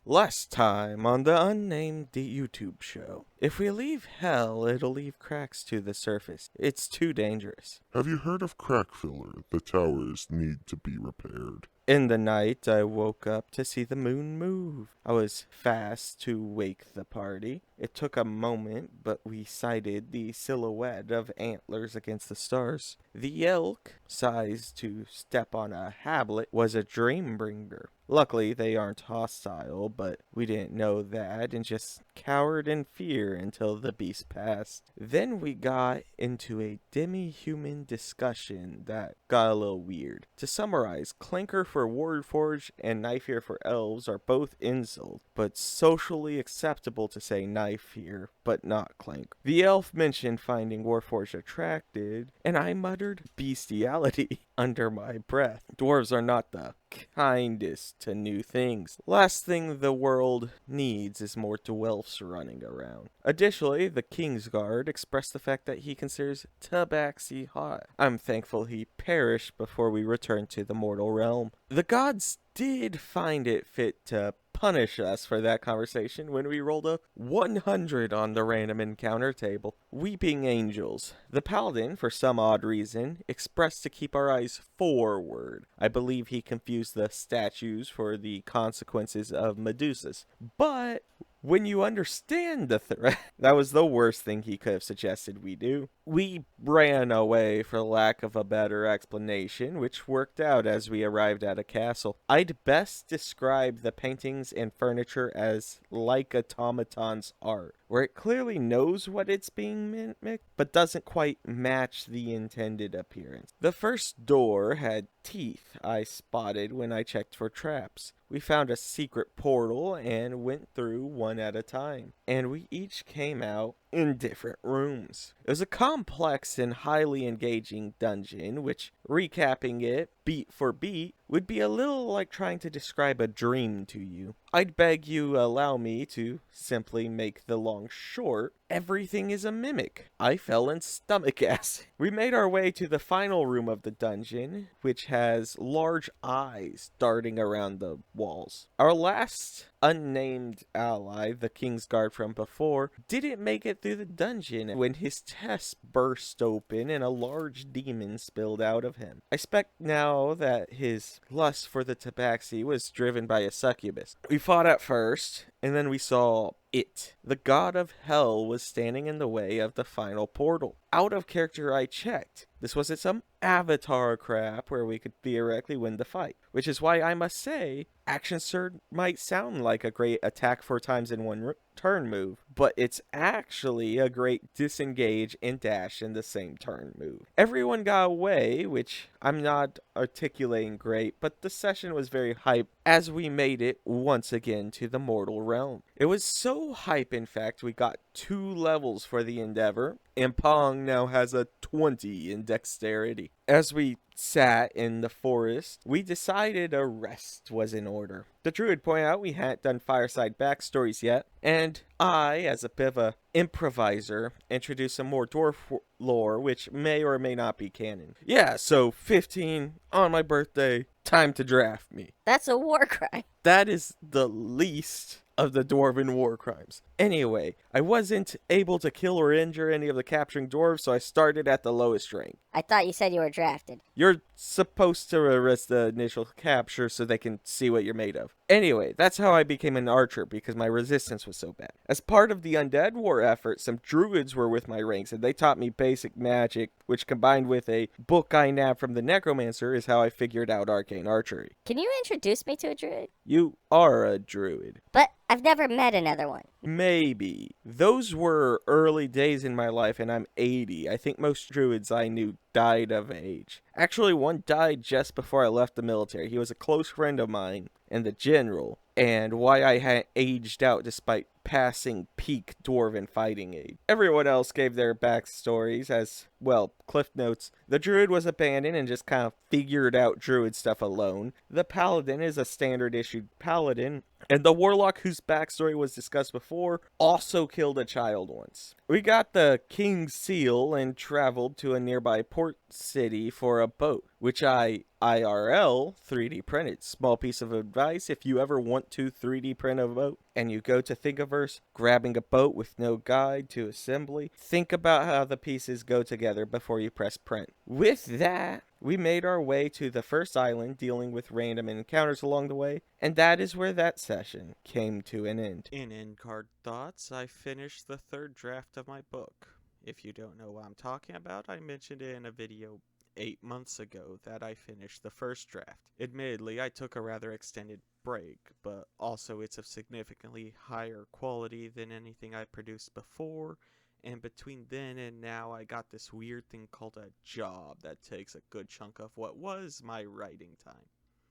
Last time on the unnamed YouTube show. If we leave hell, it'll leave cracks to the surface. It's too dangerous. Have you heard of crack filler? The towers need to be repaired. In the night, I woke up to see the moon move. I was fast to wake the party. It took a moment, but we sighted the silhouette of antlers against the stars. The elk, sized to step on a hablet, was a dream bringer. Luckily, they aren't hostile, but we didn't know that and just cowered in fear until the beast passed. Then we got into a demi-human discussion that got a little weird. To summarize, Clinker for Warforged and Knife here for Elves are both insults, but socially acceptable to say Knife here, but not Clank. The elf mentioned finding Warforged attracted, and I muttered bestiality under my breath. Dwarves are not the kindest to new things. Last thing the world needs is more dwelfs running around. Additionally, the Kingsguard expressed the fact that he considers Tabaxi hot. I'm thankful he perished before we returned to the mortal realm. The gods did find it fit to punish us for that conversation when we rolled a 100 on the random encounter table. Weeping Angels. The paladin, for some odd reason, expressed to keep our eyes forward. I believe he confused the statues for the consequences of Medusas. But when you understand the threat, that was the worst thing he could have suggested we do. We ran away for lack of a better explanation, which worked out as we arrived at a castle. I'd best describe the paintings and furniture as like automaton's art, where it clearly knows what it's being mimicked, but doesn't quite match the intended appearance. The first door had teeth I spotted when I checked for traps. We found a secret portal and went through one at a time, and we each came out in different rooms. It was a complex and highly engaging dungeon, which, recapping it beat for beat, would be a little like trying to describe a dream to you. I'd beg you allow me to simply make the long short. Everything is a mimic. I fell in stomach acid. We made our way to the final room of the dungeon, which has large eyes darting around the walls. Our last unnamed ally, the Kingsguard from before, didn't make it through the dungeon when his chest burst open and a large demon spilled out of him. I suspect now that his lust for the tabaxi was driven by a succubus. We fought at first, and then we saw it. The god of hell was standing in the way of the final portal. Out of character, I checked. This wasn't some avatar crap where we could theoretically win the fight, which is why I must say, Action Surge might sound like a great attack 4 times in one turn move, but it's actually a great disengage and dash in the same turn move. Everyone got away, which I'm not articulating great, but the session was very hype as we made it once again to the mortal realm. It was so hype, in fact, we got 2 levels for the endeavor, and Pong now has a 20 in dexterity. As we sat in the forest, we decided a rest was in order. The druid pointed out we hadn't done fireside backstories yet, and I, as a bit of a improviser, introduced some more dwarf lore, which may or may not be canon. Yeah, so 15 on my birthday, time to draft me. That's a war crime. That is the least of the dwarven war crimes. Anyway, I wasn't able to kill or injure any of the capturing dwarves, so I started at the lowest rank. I thought you said you were drafted. You're supposed to arrest the initial capture so they can see what you're made of. Anyway, that's how I became an archer, because my resistance was so bad. As part of the Undead War effort, some druids were with my ranks, and they taught me basic magic, which combined with a book I nabbed from the necromancer is how I figured out arcane archery. Can you introduce me to a druid? You are a druid. But I've never met another one. Maybe. Those were early days in my life, and I'm 80. I think most druids I knew died of age. Actually, one died just before I left the military. He was a close friend of mine and the general, and why I had aged out despite passing peak dwarven fighting age. Everyone else gave their backstories as, well, cliff notes. The druid was abandoned and just kind of figured out druid stuff alone. The paladin is a standard issued paladin And the warlock whose backstory was discussed before also killed a child once. We got the King's Seal and traveled to a nearby port city for a boat, which I IRL 3D printed. Small piece of advice: if you ever want to 3D print a boat and you go to Thingiverse, grabbing a boat with no guide to assembly, think about how the pieces go together before you press print. With that, we made our way to the first island, dealing with random encounters along the way, and that is where that session came to an end. In End Card Thoughts, I finished the third draft of my book. If you don't know what I'm talking about, I mentioned it in a video 8 months ago that I finished the first draft. Admittedly, I took a rather extended break, but also it's of significantly higher quality than anything I produced before, and between then and now I got this weird thing called a job that takes a good chunk of what was my writing time.